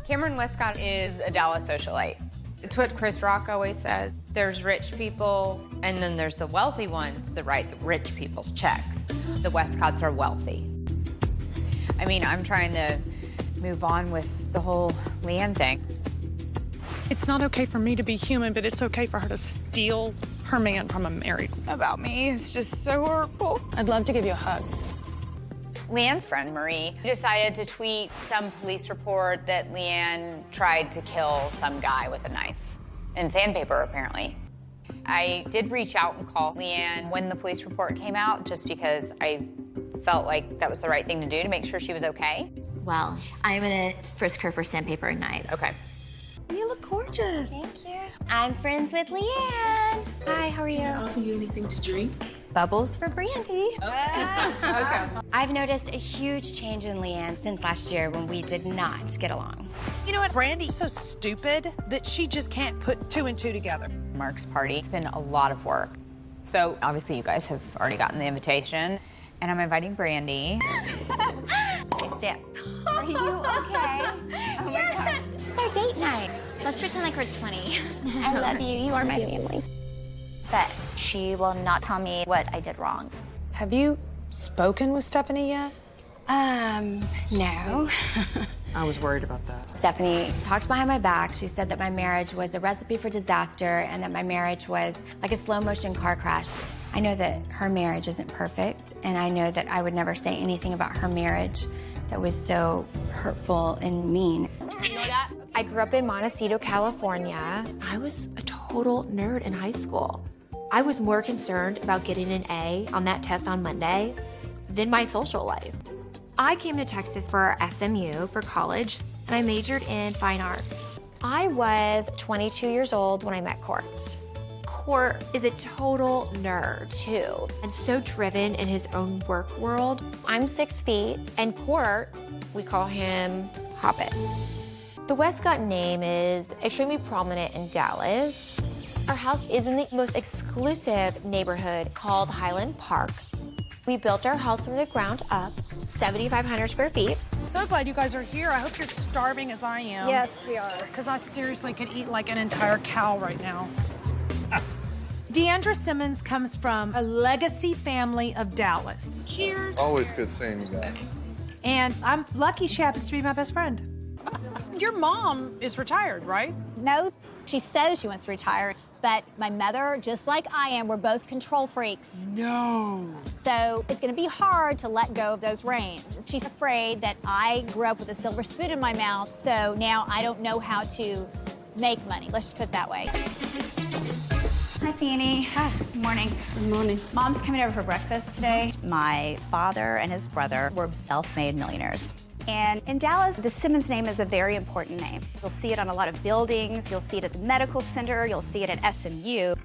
Cameron Westcott is a Dallas socialite. It's what Chris Rock always says. There's rich people, and then there's the wealthy ones that write the rich people's checks. The Westcotts are wealthy. I mean, I'm trying to move on with the whole LeeAnne thing. It's not okay for me to be human, but it's okay for her to steal her man from a married. About me, it's just so hurtful. I'd love to give you a hug. LeeAnne's friend, Marie, decided to tweet some police report that LeeAnne tried to kill some guy with a knife and sandpaper, apparently. I did reach out and call LeeAnne when the police report came out, just because I felt like that was the right thing to do to make sure she was okay. Well, I'm gonna frisk her for sandpaper and knives. Okay. You look gorgeous. Thank you. I'm friends with LeeAnne. Hi, how are you? Can I offer you anything to drink? Bubbles for Brandi. Okay. I've noticed a huge change in LeeAnne since last year when we did not get along. You know what, Brandi's so stupid that she just can't put two and two together. Mark's party, it's been a lot of work. So obviously you guys have already gotten the invitation, and I'm inviting Brandi. Okay, step. Are you okay? Oh my gosh. It's our date night. Let's pretend like we're 20. I love you. You are my family. But she will not tell me what I did wrong. Have you spoken with Stephanie yet? No. I was worried about that. Stephanie talked behind my back. She said that my marriage was a recipe for disaster and that my marriage was like a slow-motion car crash. I know that her marriage isn't perfect, and I know that I would never say anything about her marriage that was so hurtful and mean. You know that? I grew up in Montecito, California. I was a total nerd in high school. I was more concerned about getting an A on that test on Monday than my social life. I came to Texas for SMU for college, and I majored in fine arts. I was 22 years old when I met Court. Court is a total nerd, too, and so driven in his own work world. I'm 6 feet, And Court, we call him Hobbit. The Westcott name is extremely prominent in Dallas. Our house is in the most exclusive neighborhood called Highland Park. We built our house from the ground up, 7,500 square feet. So glad you guys are here. I hope you're starving as I am. Yes, we are. Because I seriously could eat like an entire cow right now. Deandra Simmons comes from a legacy family of Dallas. Cheers. Always good seeing you guys. And I'm lucky she happens to be my best friend. Your mom is retired, right? No, she says she wants to retire, but my mother, just like I am, we're both control freaks. No. So it's gonna be hard to let go of those reins. She's afraid that I grew up with a silver spoon in my mouth, so now I don't know how to make money. Let's just put it that way. Hi, Fanny. Hi. Good morning. Good morning. Mom's coming over for breakfast today. My father and his brother were self-made millionaires. And in Dallas, the Simmons name is a very important name. You'll see it on a lot of buildings. You'll see it at the medical center. You'll see it at SMU.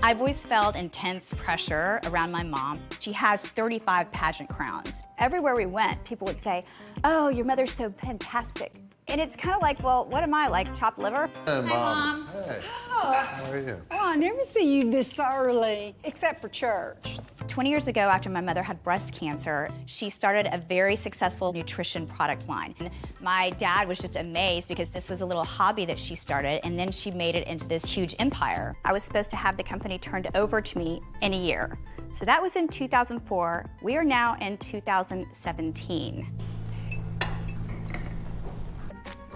I've always felt intense pressure around my mom. She has 35 pageant crowns. Everywhere we went, people would say, "Oh, your mother's so fantastic." And it's kind of like, well, what am I, like chopped liver? Hey, Mom. Hey. Oh. How are you? Oh, I never see you this early, except for church. 20 years ago, after my mother had breast cancer, she started a very successful nutrition product line. My dad was just amazed because this was a little hobby that she started, and then she made it into this huge empire. I was supposed to have the company turned over to me in a year. So that was in 2004. We are now in 2017.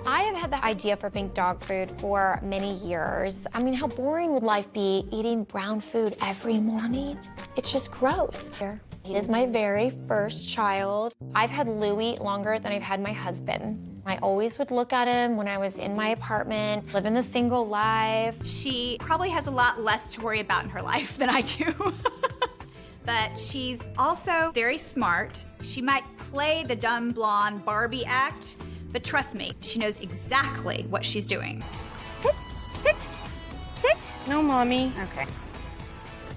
I have had the idea for pink dog food for many years. I mean, how boring would life be eating brown food every morning? It's just gross. He is my very first child. I've had Louie longer than I've had my husband. I always would look at him when I was in my apartment, living the single life. She probably has a lot less to worry about in her life than I do. But she's also very smart. She might play the dumb blonde Barbie act, but trust me, she knows exactly what she's doing. Sit, sit, sit. No, Mommy. Okay.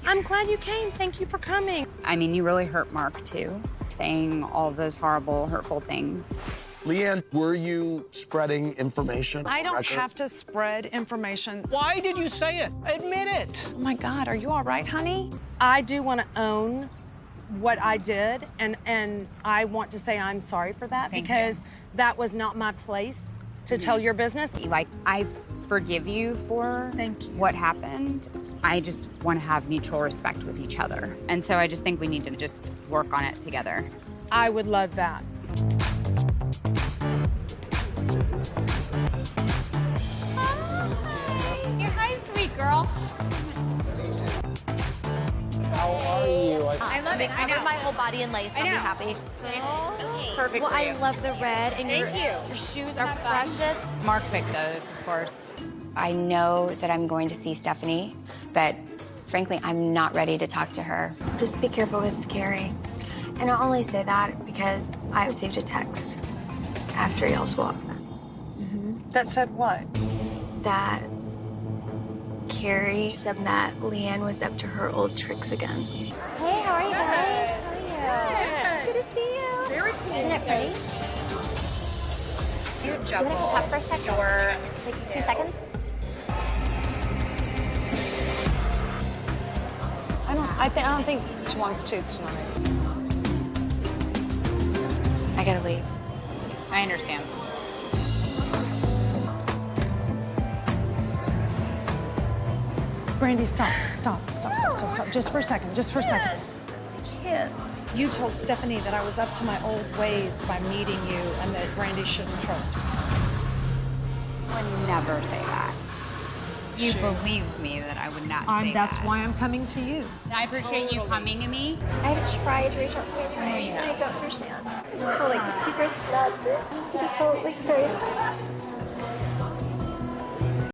I'm glad you came. Thank you for coming. I mean, you really hurt Mark, too, saying all those horrible, hurtful things. LeeAnne, were you spreading information? I don't have to spread information. Why did you say it? Admit it. Oh my God, are you all right, honey? I do want to own what I did, and I want to say I'm sorry for that because that was not my place to tell your business. Like, I forgive you for what happened. I just want to have mutual respect with each other. And so I just think we need to just work on it together. I would love that. Hi, sweet girl. How are you? I love it. Cover my whole body in lace. I'll be happy. Perfect Well, for you. I love the red, and your shoes are precious. Mark picked those, of course. I know that I'm going to see Stephanie, but frankly, I'm not ready to talk to her. Just be careful with Cary. And I only say that because I received a text after y'all's walk. That said what? That Cary said that LeeAnne was up to her old tricks again. Hey, how are you guys? How are you? Good to see you. Very cool. Isn't it pretty? You Do you want to talk for a second? Like 2 seconds? I don't think she wants to tonight. I gotta leave. I understand. Brandi, stop. Just for a second, just for a second. I can't. You told Stephanie that I was up to my old ways by meeting you and that Brandi shouldn't trust me. I would never say that. You believed me that I would not say That's that. why I'm coming to you. I appreciate you coming to me. I've tried to reach out so many times, and I don't understand. I just felt like super snubbed. I just felt like very